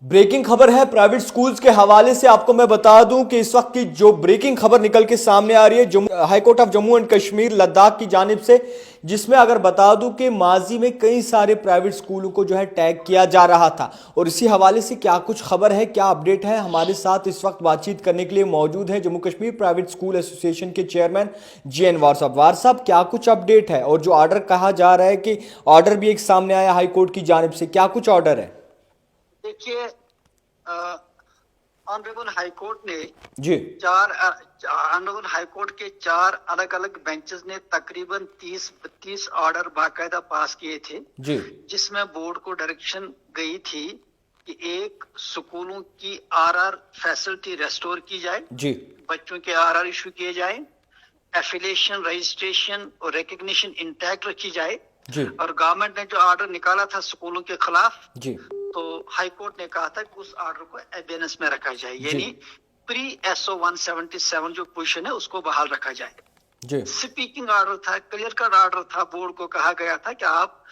Breaking खबर है private schools के हवाले से। आपको मैं बता दूं कि इस वक्त की जो ब्रेकिंग खबर निकल के सामने आ रही है high court of Jammu and Kashmir Ladakh की जानिब से, जिसमें अगर बता दूं कि माजी में कई सारे प्राइवेट स्कूलों को जो है टैग किया जा रहा था। और इसी हवाले से क्या कुछ खबर है, क्या अपडेट है, हमारे साथ इस वक्त बातचीत करने के लिए मौजूद है Jammu Kashmir private school association के चेयरमैन GN वार साहब। वार साहब, क्या कुछ अपडेट है? और जो ऑर्डर कहा जा रहा है कि ऑर्डर भी एक सामने आया हाई कोर्ट की जानिब से, क्या कुछ ऑर्डर है? देखिए, ऑनरेबल हाई कोर्ट ने जी ऑनरेबल हाई कोर्ट के 4 अलग अलग बेंचेस ने तकरीबन 30-32 ऑर्डर बाकायदा पास किए थे, जी जिसमें बोर्ड को डायरेक्शन गई थी कि एक स्कूलों की आरआर फैसिलिटी रेस्टोर की जाए, जी बच्चों के आरआर इशू किए जाए, एफिलिएशन, रजिस्ट्रेशन और रिकग्निशन इंटैक्ट रखी जाए। जी और गवर्नमेंट ने जो ऑर्डर निकाला था स्कूलों के खिलाफ, जी तो हाई कोर्ट ने कहा था कि उस ऑर्डर को एबेनेंस में रखा जाए, यानी प्री SO 177 जो पोजीशन है उसको बहाल रखा जाए। जी स्पीकिंग ऑर्डर था, क्लियर कट ऑर्डर था। बोर्ड को कहा गया था कि आप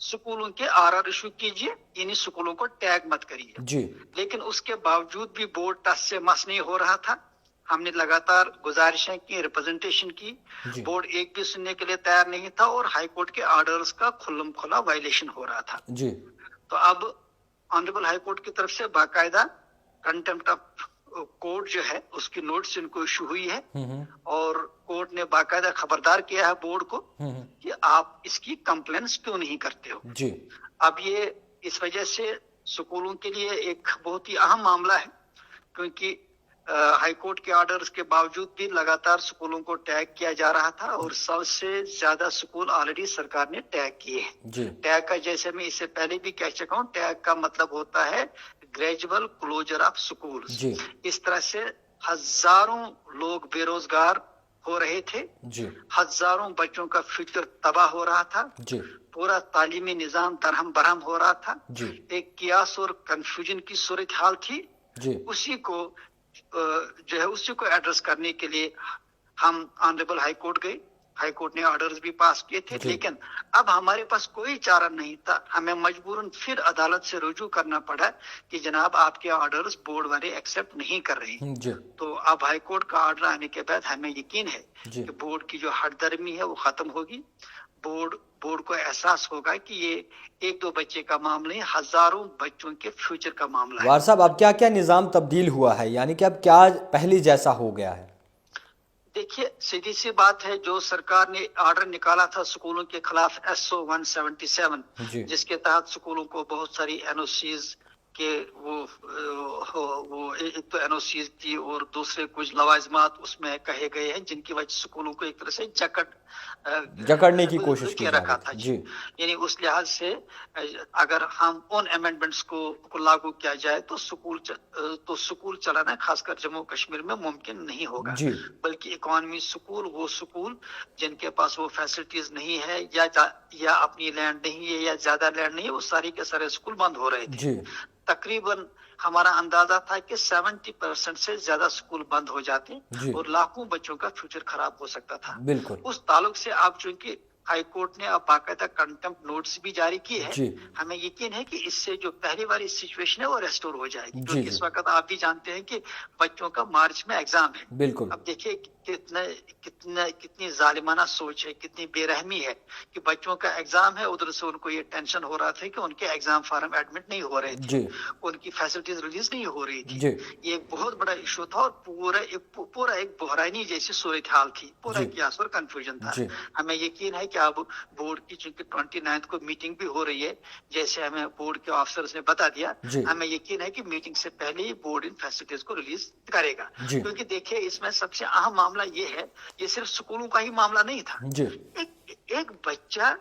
स्कूलों के आरआर इशू कीजिए, यानी स्कूलों को टैग मत करिए। जी लेकिन उसके बावजूद भी बोर्ड टस से मस नहीं हो रहा था। हमने लगातार गुजारिशें की, रिप्रेजेंटेशन की, जी बोर्ड एक भी सुनने के लिए तैयार नहीं था और हाई कोर्ट के ऑर्डर्स का खुल्लम खुला वायलेशन हो रहा था। जी तो अब ऑनरेबल हाई कोर्ट की तरफ से बाकायदा कंटेम्प्ट ऑफ कोर्ट जो है उसकी नोटिस इनको इशू हुई है, और कोर्ट ने बाकायदा खबरदार किया है बोर्ड को कि आप इसकी कंप्लेंट्स क्यों नहीं करते हो। जी अब ये इस वजह से स्कूलों के लिए एक बहुत ही अहम मामला है, क्योंकि हाई कोर्ट के ऑर्डर्स के बावजूद भी लगातार स्कूलों को टैग किया जा रहा था, और सबसे ज्यादा स्कूल ऑलरेडी सरकार ने टैग किए हैं। जी टैग का, जैसे मैं इससे पहले भी कह चुका हूँ, टैग का मतलब होता है ग्रेजुअल क्लोजर ऑफ स्कूल्स। जी इस तरह से हजारों लोग बेरोजगार हो रहे थे, जी हजारों बच्चों का फ्यूचर तबाह हो रहा था, जी पूरा तालीमी निजाम दरहम बरहम हो रहा था, जी एक कियास और कंफ्यूजन की सूरत हाल थी। जी उसी को जो है उसी को एड्रेस करने के लिए हम ऑनरेबल हाई कोर्ट गए। हाई कोर्ट ने ऑर्डर्स भी पास किए थे, लेकिन अब हमारे पास कोई चारा नहीं था। हमें मजबूरन फिर अदालत से रुजू करना पड़ा कि जनाब आपके ऑर्डर्स बोर्ड वाले एक्सेप्ट नहीं कर रहे हैं। जी तो अब हाई कोर्ट का ऑर्डर आने के बाद हमें यकीन है जी कि बोर्ड की जो हठधर्मी है वो खत्म होगी। बोर्ड को एहसास होगा कि ये एक दो बच्चे का मामला नहीं, हजारों बच्चों के फ्यूचर का मामला है। वार साहब, अब क्या क्या निज़ाम तब्दील हुआ है, यानी कि अब क्या पहले जैसा हो गया है? देखिए, सीधी सी बात है, जो सरकार ने ऑर्डर निकाला था स्कूलों के खिलाफ SO 177, जी जिसके तहत स्कूलों को बहुत सारी NOCs के वो एक तो NOCs थी और दूसरे कुछ लवाजमात उसमें कहे गए हैं, जिनकी वजह स्कूलों को एक तरह से जकड़ने की कोशिश की जा रखा था रही थी। जी यानी उस लिहाज से अगर हम उन अमेंडमेंट्स को लागू किया जाए तो स्कूल चलाना खासकर जम्मू कश्मीर में मुमकिन नहीं होगा। जी बल्कि इकोनॉमी स्कूल, वो स्कूल जिनके पास वो फैसिलिटीज नहीं है या अपनी लैंड नहीं है या ज्यादा लैंड नहीं है, वो सारी के सारे स्कूल बंद हो रहे थे। जी तकरीबन हमारा अंदाजा था कि 70% से ज्यादा स्कूल बंद हो जाते जी और लाखों बच्चों का फ्यूचर खराब हो सकता था। बिल्कुल उस ताल्लुक से आप चूंकि हाई कोर्ट ने अब बाकायदा कंटेम्प्ट नोटिस भी जारी की है, जी हमें यकीन है कि इससे जो पहली वाली सिचुएशन है वो रेस्टोर हो जाएगी। जी क्योंकि जी इस वक्त आप भी जानते हैं कि बच्चों का मार्च में एग्जाम है। बिल्कुल अब देखिए कितनी जालिमाना सोच है, कितनी बेरहमी है कि बच्चों का एग्जाम है, उधर से उनको ये टेंशन हो रहा था कि उनके एग्जाम फॉर्म एडमिट नहीं हो रहे थे, जी उनकी फैसिलिटीज रिलीज नहीं हो रही थी। जी ये एक बहुत बड़ा इशू था और पूरा एक बहरानी जैसी सूरत हाल थी, पूरा जी कियास और कंफ्यूजन था। जी हमें यकीन है कि अब बोर्ड की चूंकि 29 को मीटिंग भी हो रही है, जैसे हमें बोर्ड के ऑफिसर्स ने बता दिया, जी हमें यकीन है कि मीटिंग से पहले ही बोर्ड इन फैसिलिटीज को रिलीज करेगा। जी क्योंकि देखिए, इसमें सबसे अहम मामला ये है, ये सिर्फ स्कूलों का ही मामला नहीं था। जी एक बच्चा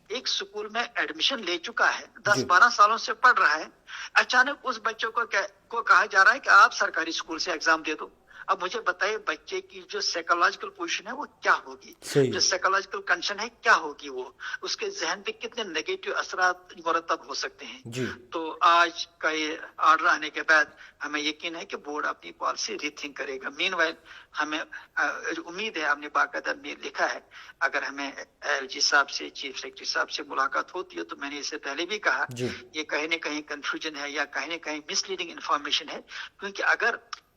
एक स्कूल में एडमिशन ले चुका है, जी 10-12 सालों से पढ़ रहा है, अचानक उस बच्चे को कहा जा रहा है कि आप सरकारी स्कूल से एग्जाम दे दो। अब मुझे बताइए बच्चे की जो साइकोलॉजिकल पोजीशन है वो क्या होगी, सही। जो साइकोलॉजिकल कंडीशन है क्या होगी, वो उसके जहन पे कितने नेगेटिव असरात मुरतब हो सकते हैं। जी। तो आज का ये ऑर्डर आने के बाद हमें यकीन है कि बोर्ड अपनी पॉलिसी रीथिंक करेगा। मीनवाइल हमें उम्मीद है, हमने बाकायदा में लिखा है, अगर हमें एलजी साहब से, चीफ सेक्रेटरी साहब से मुलाकात होती है तो मैंने इससे पहले भी कहा जी। ये कहीं न कहीं कंफ्यूजन है या कहीं न कहीं मिसलीडिंग इंफॉर्मेशन है, क्योंकि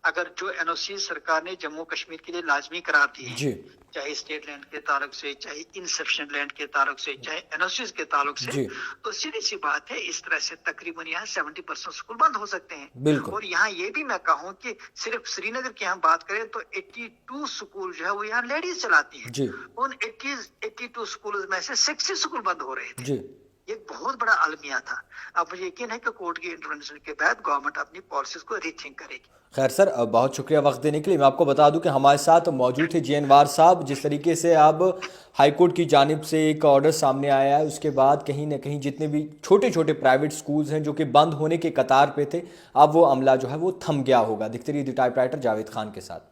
अगर जो एनओसी सरकार ने जम्मू कश्मीर के लिए लाजमी करार दिए जी। हैं, चाहे स्टेट लैंड के ताल्लुक से, चाहे इनसफिशिएंट लैंड के ताल्लुक से, चाहे एनओसीज के ताल्लुक से, जी। तो सीधी सी बात है, इस तरह से तकरीबन यहाँ 70% स्कूल बंद हो सकते हैं। बिल्कुल। और यहाँ ये भी मैं कहूँ कि सिर्फ श्रीनगर की हम बात करें तो 82 स्कूल जो है वो यहाँ लेडीज चलाती है। जी। उन 82 स्कूल में से 60 स्कूल बंद हो रहे थे। जी। ये बहुत बड़ा अलमिया था। अब मुझे यकीन है कि कोर्ट की इंटरवेंशन के बाद गवर्नमेंट अपनी पॉलिसीज को रीथिंक करेगी। खैर सर, बहुत शुक्रिया वक्त देने के लिए। मैं आपको बता दूं कि हमारे साथ मौजूद थे JNवार साहब। जिस तरीके से अब हाईकोर्ट की जानिब से एक ऑर्डर सामने आया है, उसके बाद कहीं ना कहीं जितने भी छोटे छोटे प्राइवेट स्कूल्स हैं जो कि बंद होने के कतार पे थे, अब वो अमला जो है वो थम गया होगा। दिखते रहिए द टाइपराइटर जावेद खान के साथ।